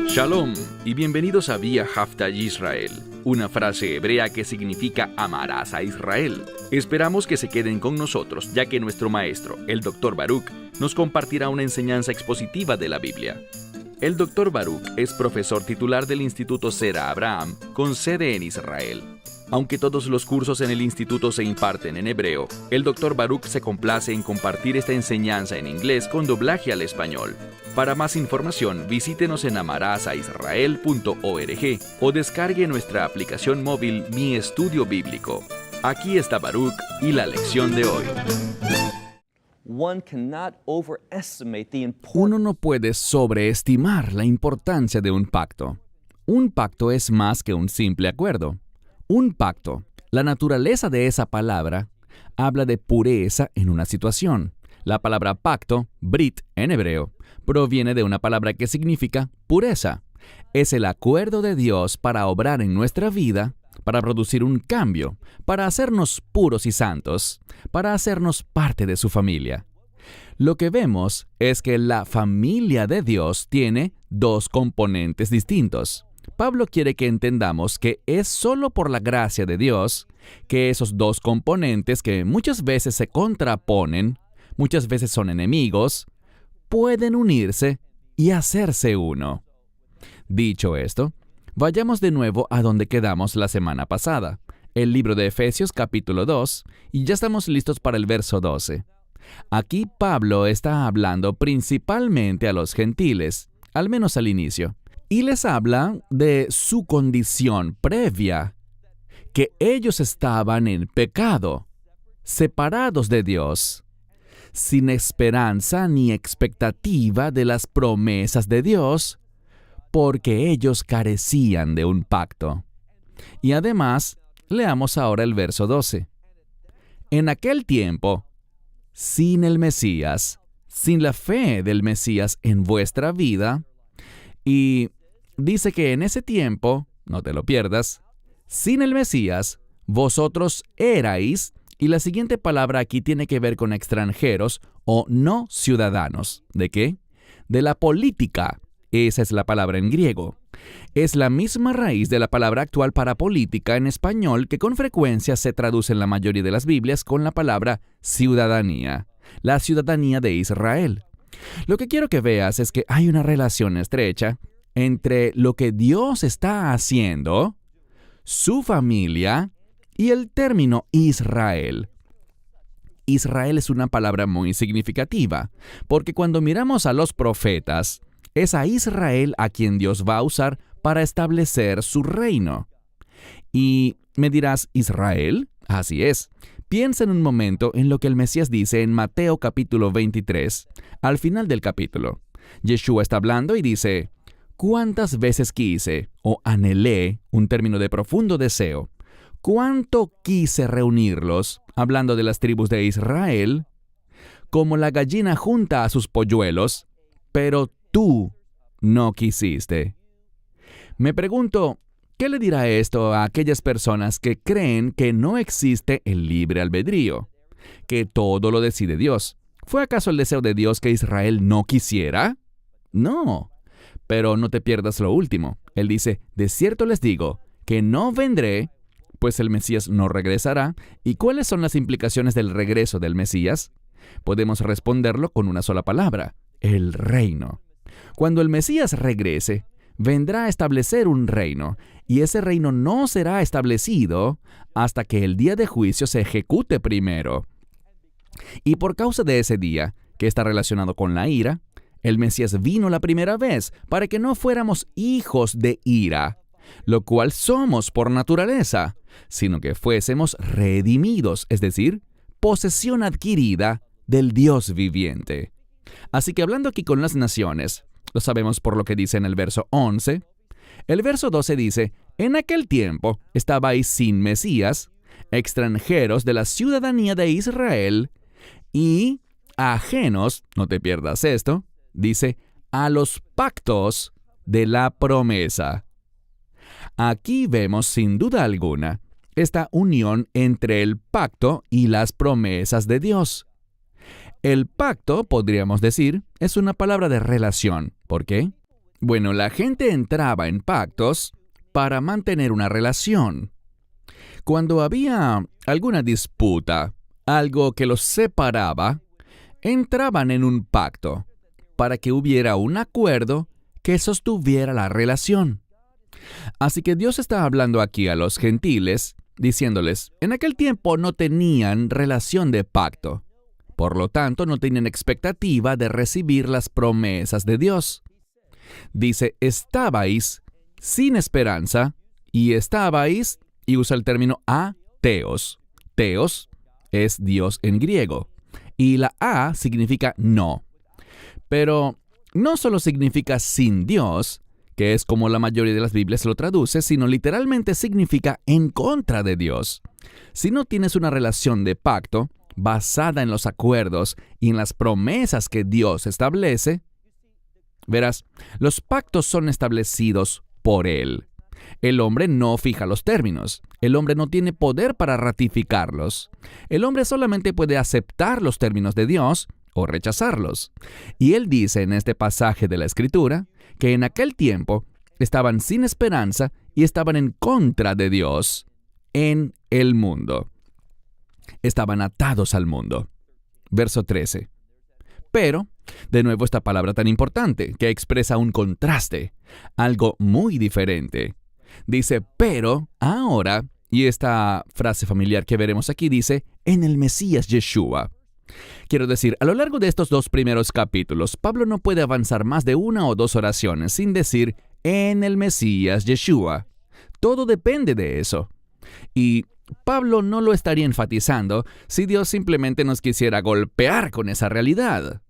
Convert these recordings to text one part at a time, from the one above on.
Shalom y bienvenidos a Vía Haftaj Israel, una frase hebrea que significa amarás a Israel. Esperamos que se queden con nosotros, ya que nuestro maestro, el Dr. Baruch, nos compartirá una enseñanza expositiva de la Biblia. El Dr. Baruch es profesor titular del Instituto Zera Abraham, con sede en Israel. Aunque todos los cursos en el instituto se imparten en hebreo, el Dr. Baruch se complace en compartir esta enseñanza en inglés con doblaje al español. Para más información, visítenos en amarasaisrael.org o descargue nuestra aplicación móvil Mi Estudio Bíblico. Aquí está Baruch y la lección de hoy. Uno no puede sobreestimar la importancia de un pacto. Un pacto es más que un simple acuerdo. Un pacto, la naturaleza de esa palabra, habla de pureza en una situación. La palabra pacto, brit en hebreo, proviene de una palabra que significa pureza. Es el acuerdo de Dios para obrar en nuestra vida, para producir un cambio, para hacernos puros y santos, para hacernos parte de su familia. Lo que vemos es que la familia de Dios tiene dos componentes distintos. Pablo quiere que entendamos que es solo por la gracia de Dios que esos dos componentes que muchas veces se contraponen, muchas veces son enemigos, pueden unirse y hacerse uno. Dicho esto, vayamos de nuevo a donde quedamos la semana pasada, el libro de Efesios capítulo 2, y ya estamos listos para el verso 12. Aquí Pablo está hablando principalmente a los gentiles, al menos al inicio, y les habla de su condición previa, que ellos estaban en pecado, separados de Dios, sin esperanza ni expectativa de las promesas de Dios, porque ellos carecían de un pacto. Y además, leamos ahora el verso 12. En aquel tiempo, sin el Mesías, sin la fe del Mesías en vuestra vida, y dice que en ese tiempo, no te lo pierdas, sin el Mesías, vosotros erais, y la siguiente palabra aquí tiene que ver con extranjeros o no ciudadanos. ¿De qué? De la política. Esa es la palabra en griego. Es la misma raíz de la palabra actual para política en español que con frecuencia se traduce en la mayoría de las Biblias con la palabra ciudadanía, la ciudadanía de Israel. Lo que quiero que veas es que hay una relación estrecha entre lo que Dios está haciendo, su familia y el término Israel. Israel es una palabra muy significativa, porque cuando miramos a los profetas, es a Israel a quien Dios va a usar para establecer su reino. Y me dirás, ¿Israel? Así es. Piensa en un momento en lo que el Mesías dice en Mateo capítulo 23, al final del capítulo. Yeshua está hablando y dice, ¿cuántas veces quise o anhelé, un término de profundo deseo, cuánto quise reunirlos, hablando de las tribus de Israel, como la gallina junta a sus polluelos, pero tú no quisiste? Me pregunto, ¿qué le dirá esto a aquellas personas que creen que no existe el libre albedrío, que todo lo decide Dios? ¿Fue acaso el deseo de Dios que Israel no quisiera? No. Pero no te pierdas lo último. Él dice, de cierto les digo, que no vendré, pues el Mesías no regresará. ¿Y cuáles son las implicaciones del regreso del Mesías? Podemos responderlo con una sola palabra, el reino. Cuando el Mesías regrese, vendrá a establecer un reino, y ese reino no será establecido hasta que el día de juicio se ejecute primero. Y por causa de ese día, que está relacionado con la ira, el Mesías vino la primera vez para que no fuéramos hijos de ira, lo cual somos por naturaleza, sino que fuésemos redimidos, es decir, posesión adquirida del Dios viviente. Así que hablando aquí con las naciones, lo sabemos por lo que dice en el verso 11. El verso 12 dice, en aquel tiempo estabais sin Mesías, extranjeros de la ciudadanía de Israel y ajenos, no te pierdas esto, dice, a los pactos de la promesa. Aquí vemos sin duda alguna esta unión entre el pacto y las promesas de Dios. El pacto, podríamos decir, es una palabra de relación. ¿Por qué? Bueno, la gente entraba en pactos para mantener una relación. Cuando había alguna disputa, algo que los separaba, entraban en un pacto para que hubiera un acuerdo que sostuviera la relación. Así que Dios está hablando aquí a los gentiles, diciéndoles, en aquel tiempo no tenían relación de pacto. Por lo tanto, no tenían expectativa de recibir las promesas de Dios. Dice, estabais sin esperanza y estabais, y usa el término ateos. Teos es Dios en griego, y la a significa no. Pero no solo significa sin Dios, que es como la mayoría de las Biblias lo traduce, sino literalmente significa en contra de Dios. Si no tienes una relación de pacto basada en los acuerdos y en las promesas que Dios establece, verás, los pactos son establecidos por Él. El hombre no fija los términos. El hombre no tiene poder para ratificarlos. El hombre solamente puede aceptar los términos de Dios o rechazarlos. Y Él dice en este pasaje de la Escritura que en aquel tiempo estaban sin esperanza y estaban en contra de Dios en el mundo. Estaban atados al mundo. Verso 13. Pero, de nuevo esta palabra tan importante, que expresa un contraste, algo muy diferente. Dice, pero ahora, y esta frase familiar que veremos aquí dice, en el Mesías Yeshua. Quiero decir, a lo largo de estos 2 primeros capítulos, Pablo no puede avanzar más de 1 o 2 oraciones sin decir, en el Mesías Yeshua. Todo depende de eso. Y Pablo no lo estaría enfatizando si Dios simplemente nos quisiera golpear con esa realidad.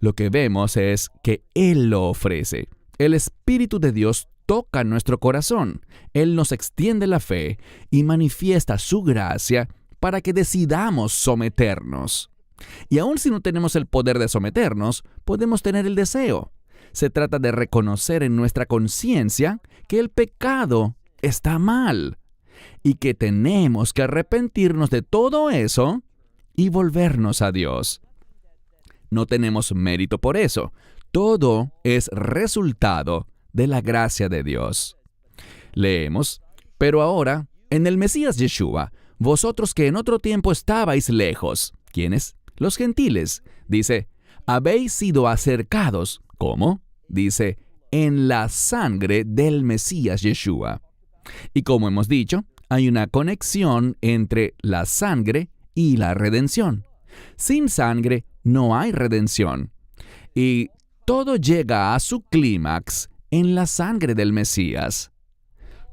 Lo que vemos es que Él lo ofrece. El Espíritu de Dios toca nuestro corazón. Él nos extiende la fe y manifiesta su gracia para que decidamos someternos. Y aun si no tenemos el poder de someternos, podemos tener el deseo. Se trata de reconocer en nuestra conciencia que el pecado está mal y que tenemos que arrepentirnos de todo eso y volvernos a Dios. No tenemos mérito por eso. Todo es resultado de la gracia de Dios. Leemos, pero ahora, en el Mesías Yeshua, vosotros que en otro tiempo estabais lejos. ¿Quiénes? Los gentiles. Dice, habéis sido acercados. ¿Cómo? Dice, en la sangre del Mesías Yeshua. Y como hemos dicho, hay una conexión entre la sangre y la redención. Sin sangre no hay redención. Y todo llega a su clímax en la sangre del Mesías.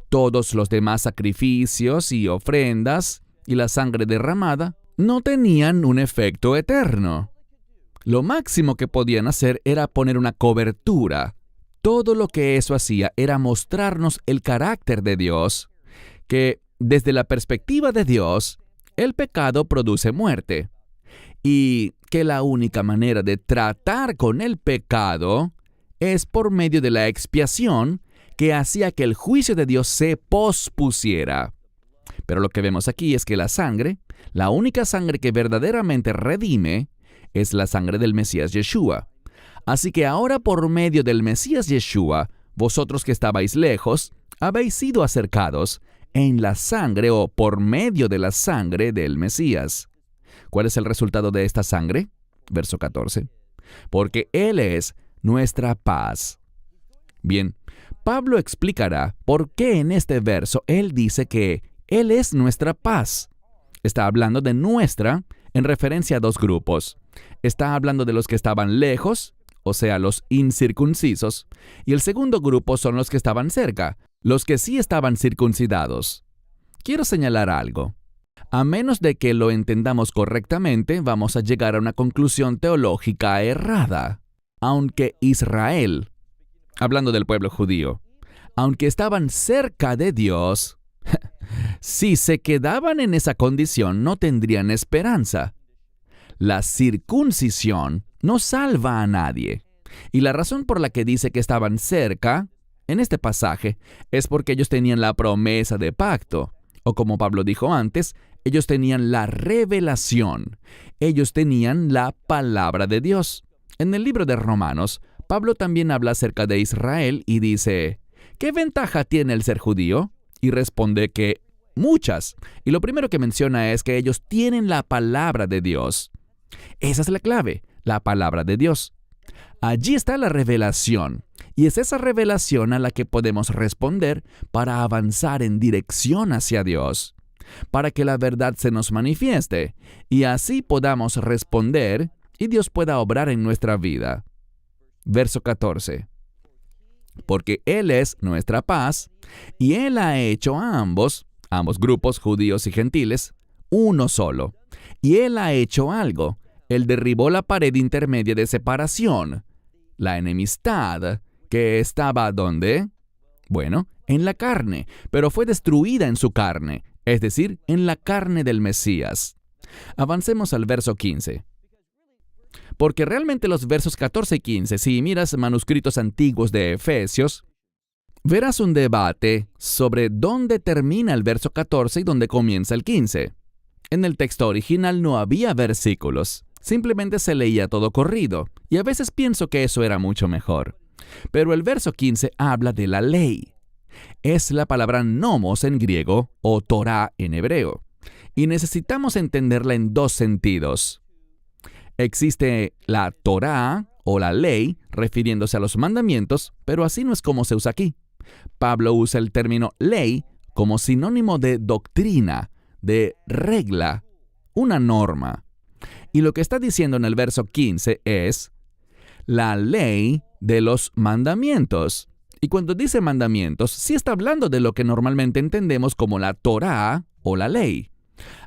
Todos los demás sacrificios y ofrendas y la sangre derramada no tenían un efecto eterno. Lo máximo que podían hacer era poner una cobertura. Todo lo que eso hacía era mostrarnos el carácter de Dios, que desde la perspectiva de Dios, el pecado produce muerte, y que la única manera de tratar con el pecado es por medio de la expiación que hacía que el juicio de Dios se pospusiera. Pero lo que vemos aquí es que la sangre, la única sangre que verdaderamente redime, es la sangre del Mesías Yeshua. Así que ahora por medio del Mesías Yeshua, vosotros que estabais lejos, habéis sido acercados en la sangre o por medio de la sangre del Mesías. ¿Cuál es el resultado de esta sangre? Verso 14. Porque Él es nuestra paz. Bien, Pablo explicará por qué en este verso él dice que Él es nuestra paz. Está hablando de nuestra en referencia a 2 grupos. Está hablando de los que estaban lejos, o sea, los incircuncisos, y el segundo grupo son los que estaban cerca, los que sí estaban circuncidados. Quiero señalar algo. A menos de que lo entendamos correctamente, vamos a llegar a una conclusión teológica errada. Aunque Israel, hablando del pueblo judío, aunque estaban cerca de Dios, si se quedaban en esa condición no tendrían esperanza. La circuncisión no salva a nadie. Y la razón por la que dice que estaban cerca, en este pasaje, es porque ellos tenían la promesa de pacto, o como Pablo dijo antes, Ellos tenían la revelación. Ellos tenían la palabra de Dios. En el libro de Romanos, Pablo también habla acerca de Israel y dice, ¿qué ventaja tiene el ser judío? Y responde que muchas. Y lo primero que menciona es que ellos tienen la palabra de Dios. Esa es la clave, la palabra de Dios. Allí está la revelación. Y es esa revelación a la que podemos responder para avanzar en dirección hacia Dios, para que la verdad se nos manifieste y así podamos responder y Dios pueda obrar en nuestra vida. Verso 14. Porque Él es nuestra paz y Él ha hecho a ambos grupos, judíos y gentiles, uno solo. Y Él ha hecho algo. Él derribó la pared intermedia de separación, la enemistad, que estaba ¿dónde? Bueno, en la carne, pero fue destruida en su carne, es decir, en la carne del Mesías. Avancemos al verso 15. Porque realmente los versos 14 y 15, si miras manuscritos antiguos de Efesios, verás un debate sobre dónde termina el verso 14 y dónde comienza el 15. En el texto original no había versículos, simplemente se leía todo corrido, y a veces pienso que eso era mucho mejor. Pero el verso 15 habla de la ley. Es la palabra nomos en griego o Torah en hebreo, y necesitamos entenderla en dos sentidos. Existe la Torah o la ley refiriéndose a los mandamientos, pero así no es como se usa aquí. Pablo usa el término ley como sinónimo de doctrina, de regla, una norma. Y lo que está diciendo en el verso 15 es la ley de los mandamientos. Y cuando dice mandamientos, sí está hablando de lo que normalmente entendemos como la Torá o la ley.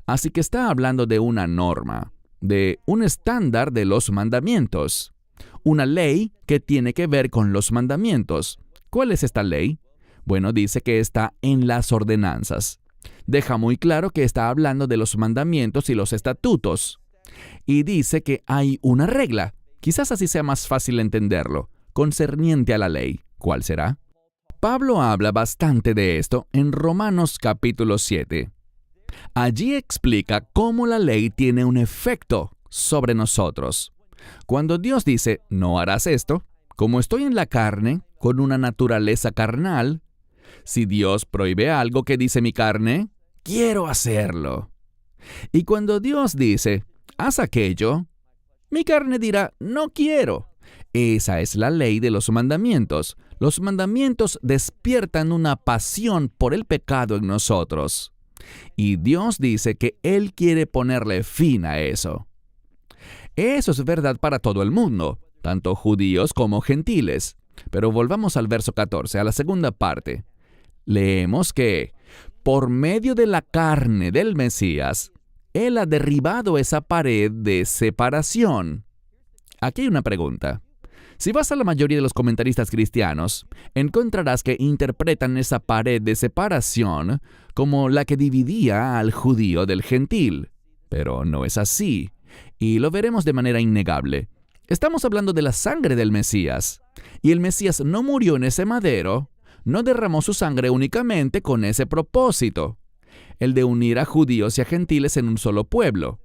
Así que está hablando de una norma, de un estándar de los mandamientos. Una ley que tiene que ver con los mandamientos. ¿Cuál es esta ley? Bueno, dice que está en las ordenanzas. Deja muy claro que está hablando de los mandamientos y los estatutos. Y dice que hay una regla, quizás así sea más fácil entenderlo, concerniente a la ley. ¿Cuál será? Pablo habla bastante de esto en Romanos capítulo 7. Allí explica cómo la ley tiene un efecto sobre nosotros. Cuando Dios dice, no harás esto, como estoy en la carne, con una naturaleza carnal, si Dios prohíbe algo que dice mi carne, quiero hacerlo. Y cuando Dios dice, haz aquello, mi carne dirá, no quiero. Esa es la ley de los mandamientos. Los mandamientos despiertan una pasión por el pecado en nosotros. Y Dios dice que Él quiere ponerle fin a eso. Eso es verdad para todo el mundo, tanto judíos como gentiles. Pero volvamos al verso 14, a la segunda parte. Leemos que, por medio de la carne del Mesías, Él ha derribado esa pared de separación. Aquí hay una pregunta. Si vas a la mayoría de los comentaristas cristianos, encontrarás que interpretan esa pared de separación como la que dividía al judío del gentil. Pero no es así, y lo veremos de manera innegable. Estamos hablando de la sangre del Mesías, y el Mesías no murió en ese madero, no derramó su sangre únicamente con ese propósito, el de unir a judíos y a gentiles en un solo pueblo.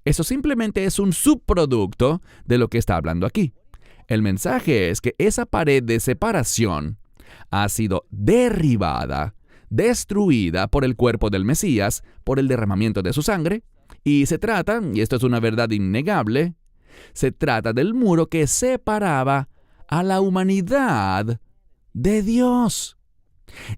Eso simplemente es un subproducto de lo que está hablando aquí. El mensaje es que esa pared de separación ha sido derribada, destruida por el cuerpo del Mesías, por el derramamiento de su sangre, y se trata, y esto es una verdad innegable, se trata del muro que separaba a la humanidad de Dios.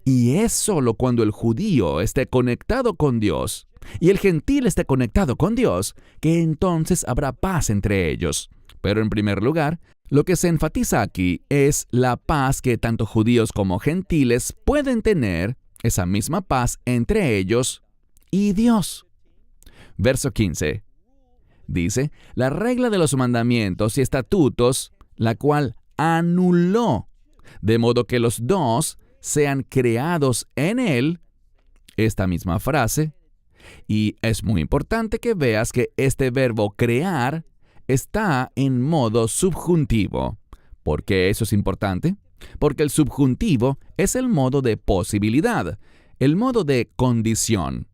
Y es solo cuando el judío esté conectado con Dios y el gentil esté conectado con Dios que entonces habrá paz entre ellos. Pero en primer lugar, lo que se enfatiza aquí es la paz que tanto judíos como gentiles pueden tener, esa misma paz entre ellos y Dios. Verso 15. Dice, la regla de los mandamientos y estatutos, la cual anuló, de modo que los dos sean creados en Él, esta misma frase, y es muy importante que veas que este verbo crear está en modo subjuntivo. ¿Por qué eso es importante? Porque el subjuntivo es el modo de posibilidad, el modo de condición.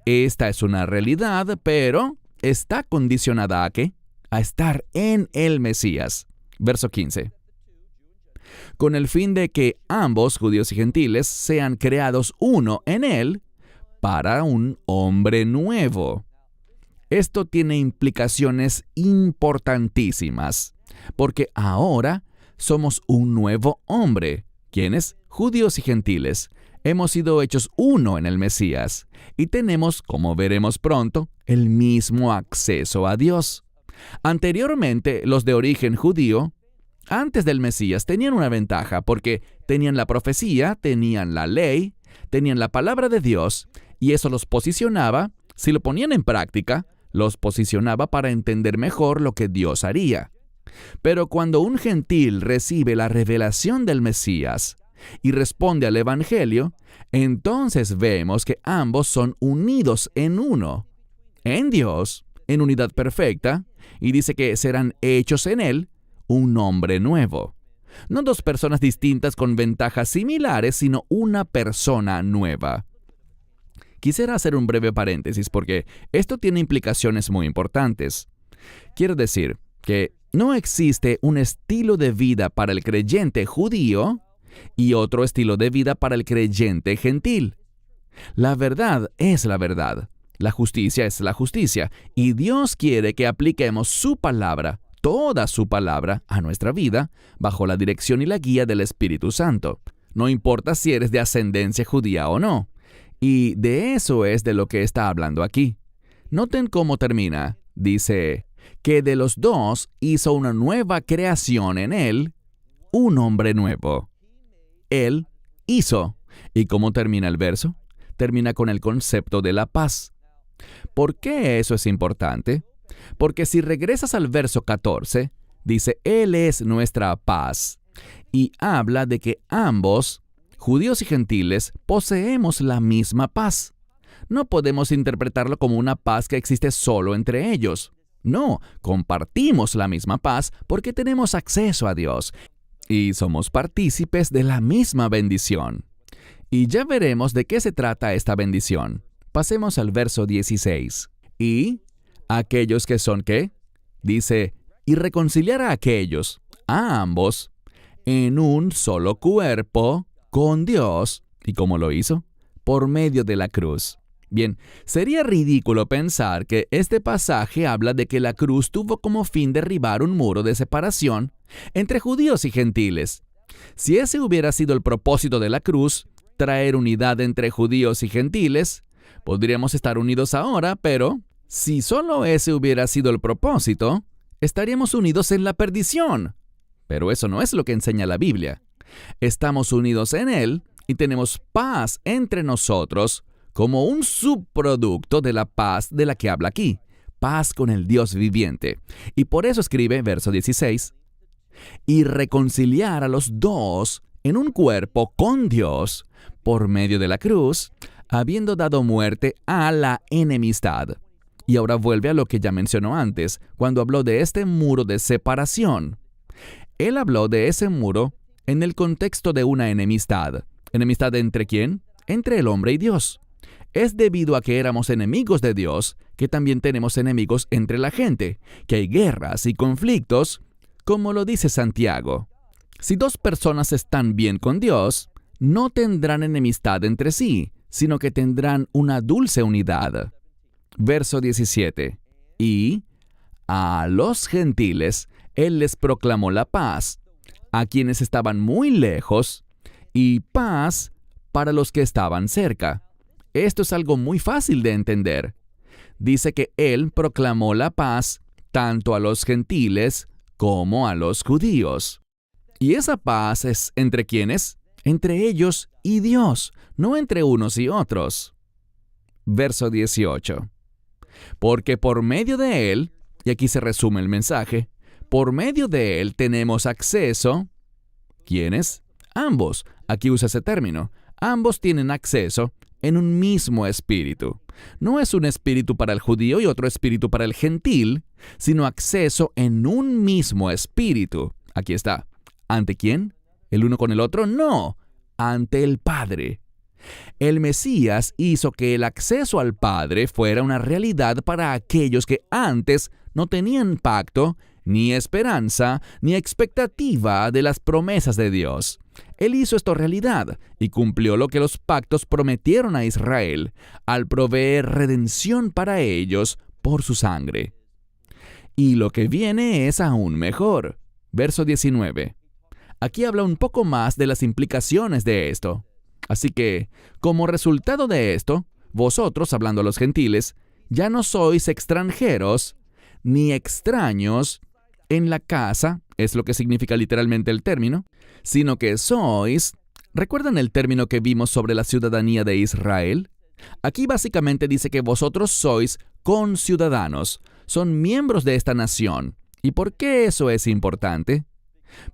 Esta es una realidad, pero está condicionada ¿a qué? A estar en el Mesías. Verso 15. Con el fin de que ambos, judíos y gentiles, sean creados uno en él para un hombre nuevo. Esto tiene implicaciones importantísimas, porque ahora somos un nuevo hombre. ¿Quiénes? Judíos y gentiles. Hemos sido hechos uno en el Mesías y tenemos, como veremos pronto, el mismo acceso a Dios. Anteriormente, los de origen judío, antes del Mesías, tenían una ventaja porque tenían la profecía, tenían la ley, tenían la palabra de Dios, y eso los posicionaba, si lo ponían en práctica, los posicionaba para entender mejor lo que Dios haría. Pero cuando un gentil recibe la revelación del Mesías y responde al Evangelio, entonces vemos que ambos son unidos en uno, en Dios, en unidad perfecta, y dice que serán hechos en Él un hombre nuevo. No dos personas distintas con ventajas similares, sino una persona nueva. Quisiera hacer un breve paréntesis porque esto tiene implicaciones muy importantes. Quiero decir que no existe un estilo de vida para el creyente judío y otro estilo de vida para el creyente gentil. La verdad es la verdad. La justicia es la justicia. Y Dios quiere que apliquemos su palabra, toda su palabra, a nuestra vida, bajo la dirección y la guía del Espíritu Santo. No importa si eres de ascendencia judía o no. Y de eso es de lo que está hablando aquí. Noten cómo termina. Dice que de los dos hizo una nueva creación en él, un hombre nuevo. Él hizo. ¿Y cómo termina el verso? Termina con el concepto de la paz. ¿Por qué eso es importante? Porque si regresas al verso 14, dice, Él es nuestra paz. Y habla de que ambos, judíos y gentiles, poseemos la misma paz. No podemos interpretarlo como una paz que existe solo entre ellos. No, compartimos la misma paz porque tenemos acceso a Dios y somos partícipes de la misma bendición. Y ya veremos de qué se trata esta bendición. Pasemos al verso 16. Y aquellos que son ¿qué? Dice, y reconciliar a aquellos, a ambos, en un solo cuerpo con Dios. ¿Y cómo lo hizo? Por medio de la cruz. Bien, sería ridículo pensar que este pasaje habla de que la cruz tuvo como fin derribar un muro de separación entre judíos y gentiles. Si ese hubiera sido el propósito de la cruz, traer unidad entre judíos y gentiles, podríamos estar unidos ahora, pero si solo ese hubiera sido el propósito, estaríamos unidos en la perdición. Pero eso no es lo que enseña la Biblia. Estamos unidos en Él y tenemos paz entre nosotros como un subproducto de la paz de la que habla aquí, paz con el Dios viviente. Y por eso escribe, verso 16, y reconciliar a los dos en un cuerpo con Dios por medio de la cruz, habiendo dado muerte a la enemistad. Y ahora vuelve a lo que ya mencionó antes, cuando habló de este muro de separación. Él habló de ese muro en el contexto de una enemistad. ¿Enemistad entre quién? Entre el hombre y Dios. Es debido a que éramos enemigos de Dios que también tenemos enemigos entre la gente, que hay guerras y conflictos, como lo dice Santiago. Si dos personas están bien con Dios, no tendrán enemistad entre sí, sino que tendrán una dulce unidad. Verso 17. Y a los gentiles Él les proclamó la paz, a quienes estaban muy lejos, y paz para los que estaban cerca. Esto es algo muy fácil de entender. Dice que Él proclamó la paz tanto a los gentiles como a los judíos. Y esa paz es ¿entre quiénes? Entre ellos y Dios, no entre unos y otros. Verso 18. Porque por medio de Él, y aquí se resume el mensaje, por medio de Él tenemos acceso. ¿Quiénes? Ambos. Aquí usa ese término. Ambos tienen acceso en un mismo espíritu. No es un espíritu para el judío y otro espíritu para el gentil, sino acceso en un mismo espíritu. Aquí está. ¿Ante quién? ¿El uno con el otro? No, ante el Padre. El Mesías hizo que el acceso al Padre fuera una realidad para aquellos que antes no tenían pacto, ni esperanza, ni expectativa de las promesas de Dios. Él hizo esto realidad y cumplió lo que los pactos prometieron a Israel al proveer redención para ellos por su sangre. Y lo que viene es aún mejor. Verso 19. Aquí habla un poco más de las implicaciones de esto. Así que, como resultado de esto, vosotros, hablando a los gentiles, ya no sois extranjeros ni extraños en la casa, es lo que significa literalmente el término, sino que sois, ¿recuerdan el término que vimos sobre la ciudadanía de Israel? Aquí básicamente dice que vosotros sois conciudadanos, son miembros de esta nación. ¿Y por qué eso es importante?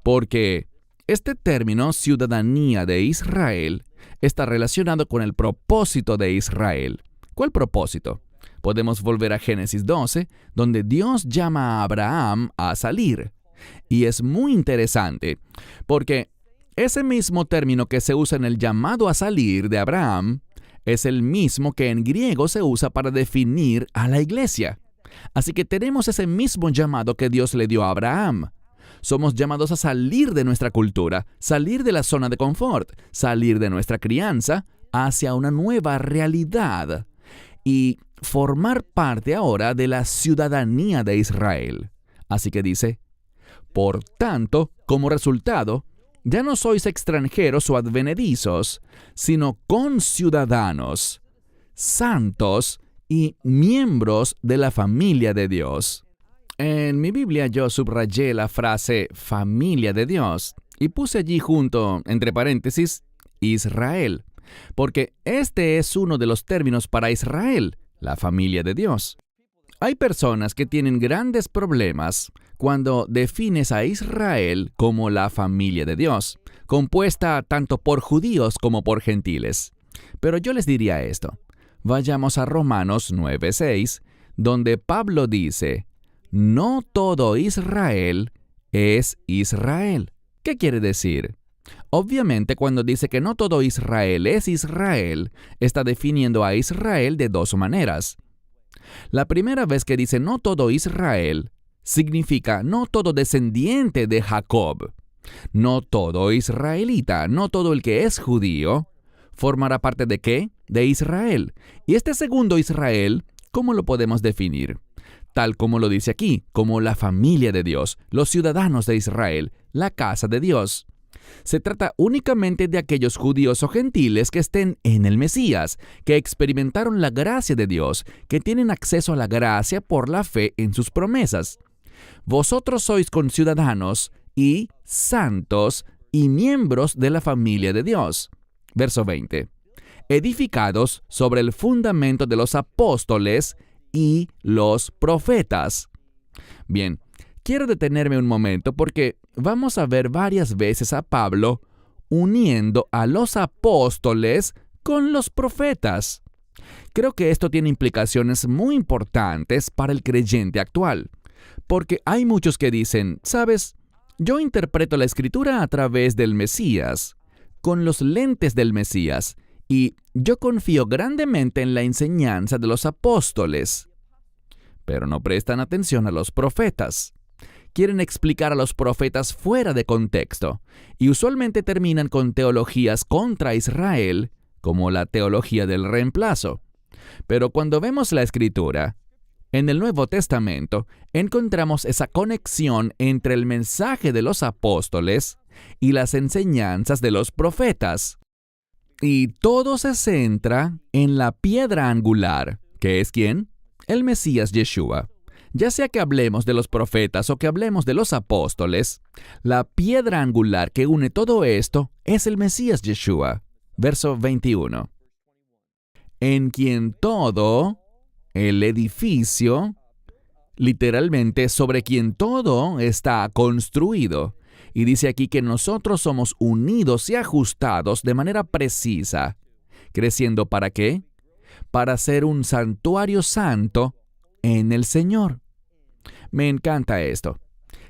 Porque este término, ciudadanía de Israel, está relacionado con el propósito de Israel. ¿Cuál propósito? Podemos volver a Génesis 12, donde Dios llama a Abraham a salir. Y es muy interesante, porque ese mismo término que se usa en el llamado a salir de Abraham, es el mismo que en griego se usa para definir a la iglesia. Así que tenemos ese mismo llamado que Dios le dio a Abraham. Somos llamados a salir de nuestra cultura, salir de la zona de confort, salir de nuestra crianza hacia una nueva realidad y formar parte ahora de la ciudadanía de Israel. Así que dice, por tanto, como resultado, ya no sois extranjeros o advenedizos, sino conciudadanos, santos y miembros de la familia de Dios. En mi Biblia yo subrayé la frase familia de Dios y puse allí junto, entre paréntesis, Israel, porque este es uno de los términos para Israel, la familia de Dios. Hay personas que tienen grandes problemas cuando defines a Israel como la familia de Dios, compuesta tanto por judíos como por gentiles. Pero yo les diría esto. Vayamos a Romanos 9:6, donde Pablo dice, no todo Israel es Israel. ¿Qué quiere decir? Obviamente, cuando dice que no todo Israel es Israel, está definiendo a Israel de dos maneras. La primera vez que dice no todo Israel, significa no todo descendiente de Jacob. No todo israelita, no todo el que es judío, formará parte ¿de qué? De Israel. Y este segundo Israel, ¿cómo lo podemos definir? Tal como lo dice aquí, como la familia de Dios, los ciudadanos de Israel, la casa de Dios. Se trata únicamente de aquellos judíos o gentiles que estén en el Mesías, que experimentaron la gracia de Dios, que tienen acceso a la gracia por la fe en sus promesas. Vosotros sois conciudadanos y santos y miembros de la familia de Dios. Verso 20. Edificados sobre el fundamento de los apóstoles y los profetas. Bien, quiero detenerme un momento porque vamos a ver varias veces a Pablo uniendo a los apóstoles con los profetas. Creo que esto tiene implicaciones muy importantes para el creyente actual, porque hay muchos que dicen, ¿sabes? Yo interpreto la Escritura a través del Mesías, con los lentes del Mesías, y yo confío grandemente en la enseñanza de los apóstoles. Pero no prestan atención a los profetas. Quieren explicar a los profetas fuera de contexto, y usualmente terminan con teologías contra Israel, como la teología del reemplazo. Pero cuando vemos la Escritura, en el Nuevo Testamento, encontramos esa conexión entre el mensaje de los apóstoles y las enseñanzas de los profetas. Y todo se centra en la piedra angular, que es ¿quién? El Mesías Yeshua. Ya sea que hablemos de los profetas o que hablemos de los apóstoles, la piedra angular que une todo esto es el Mesías Yeshua. Verso 21. En quien todo, el edificio, literalmente sobre quien todo está construido. Y dice aquí que nosotros somos unidos y ajustados de manera precisa. ¿Creciendo para qué? Para ser un santuario santo en el Señor. Me encanta esto.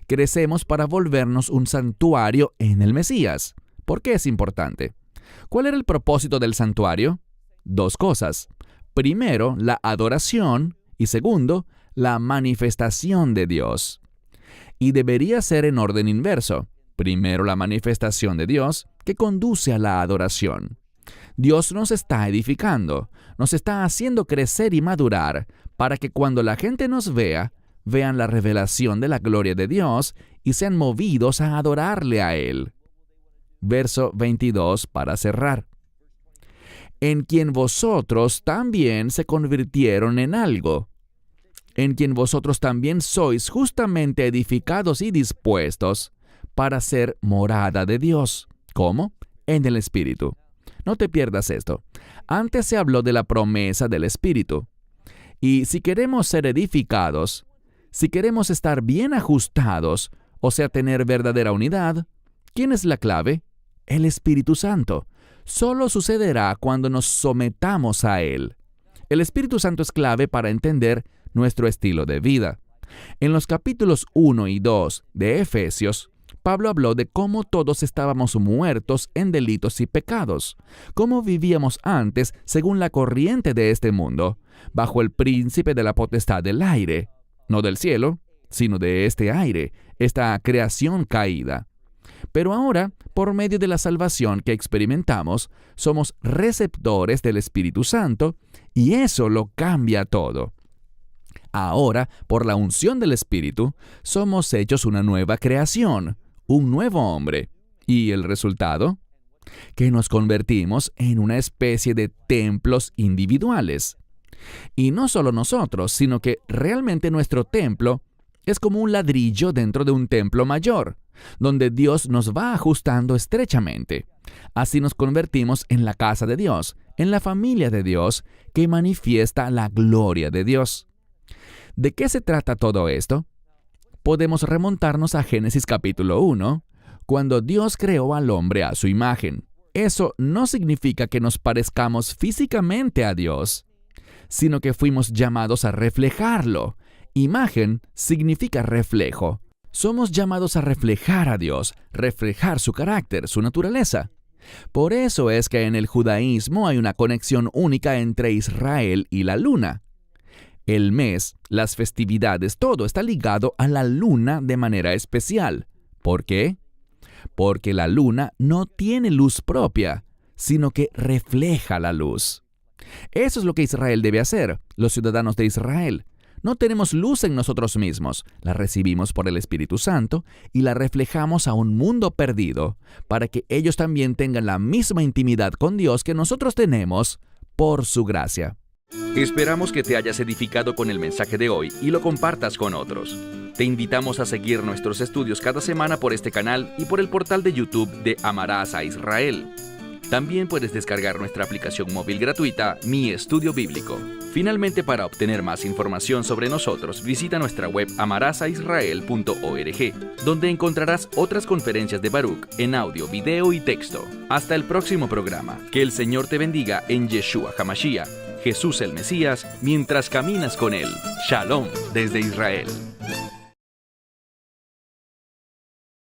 Crecemos para volvernos un santuario en el Mesías. ¿Por qué es importante? ¿Cuál era el propósito del santuario? Dos cosas. Primero, la adoración y segundo, la manifestación de Dios. Y debería ser en orden inverso. Primero la manifestación de Dios, que conduce a la adoración. Dios nos está edificando, nos está haciendo crecer y madurar, para que cuando la gente nos vea, vean la revelación de la gloria de Dios y sean movidos a adorarle a Él. Verso 22 para cerrar. En quien vosotros también se convirtieron en algo, en quien vosotros también sois justamente edificados y dispuestos para ser morada de Dios. ¿Cómo? En el Espíritu. No te pierdas esto. Antes se habló de la promesa del Espíritu. Y si queremos ser edificados, si queremos estar bien ajustados, o sea, tener verdadera unidad, ¿quién es la clave? El Espíritu Santo. Solo sucederá cuando nos sometamos a Él. El Espíritu Santo es clave para entender nuestro estilo de vida. En los capítulos 1 y 2 de Efesios, Pablo habló de cómo todos estábamos muertos en delitos y pecados, cómo vivíamos antes según la corriente de este mundo, bajo el príncipe de la potestad del aire, no del cielo, sino de este aire, esta creación caída. Pero ahora, por medio de la salvación que experimentamos, somos receptores del Espíritu Santo y eso lo cambia todo. Ahora, por la unción del Espíritu, somos hechos una nueva creación, un nuevo hombre. ¿Y el resultado? Que nos convertimos en una especie de templos individuales. Y no solo nosotros, sino que realmente nuestro templo es como un ladrillo dentro de un templo mayor, donde Dios nos va ajustando estrechamente. Así nos convertimos en la casa de Dios, en la familia de Dios, que manifiesta la gloria de Dios. ¿De qué se trata todo esto? Podemos remontarnos a Génesis capítulo 1, cuando Dios creó al hombre a su imagen. Eso no significa que nos parezcamos físicamente a Dios, sino que fuimos llamados a reflejarlo. Imagen significa reflejo. Somos llamados a reflejar a Dios, reflejar su carácter, su naturaleza. Por eso es que en el judaísmo hay una conexión única entre Israel y la luna. El mes, las festividades, todo está ligado a la luna de manera especial. ¿Por qué? Porque la luna no tiene luz propia, sino que refleja la luz. Eso es lo que Israel debe hacer, los ciudadanos de Israel. No tenemos luz en nosotros mismos, la recibimos por el Espíritu Santo y la reflejamos a un mundo perdido, para que ellos también tengan la misma intimidad con Dios que nosotros tenemos por su gracia. Esperamos que te hayas edificado con el mensaje de hoy y lo compartas con otros. Te invitamos a seguir nuestros estudios cada semana por este canal y por el portal de YouTube de Amarás a Israel. También puedes descargar nuestra aplicación móvil gratuita, Mi Estudio Bíblico. Finalmente, para obtener más información sobre nosotros, visita nuestra web amarasaisrael.org, donde encontrarás otras conferencias de Baruch en audio, video y texto. Hasta el próximo programa. Que el Señor te bendiga en Yeshua HaMashiach, Jesús el Mesías, mientras caminas con Él. Shalom desde Israel.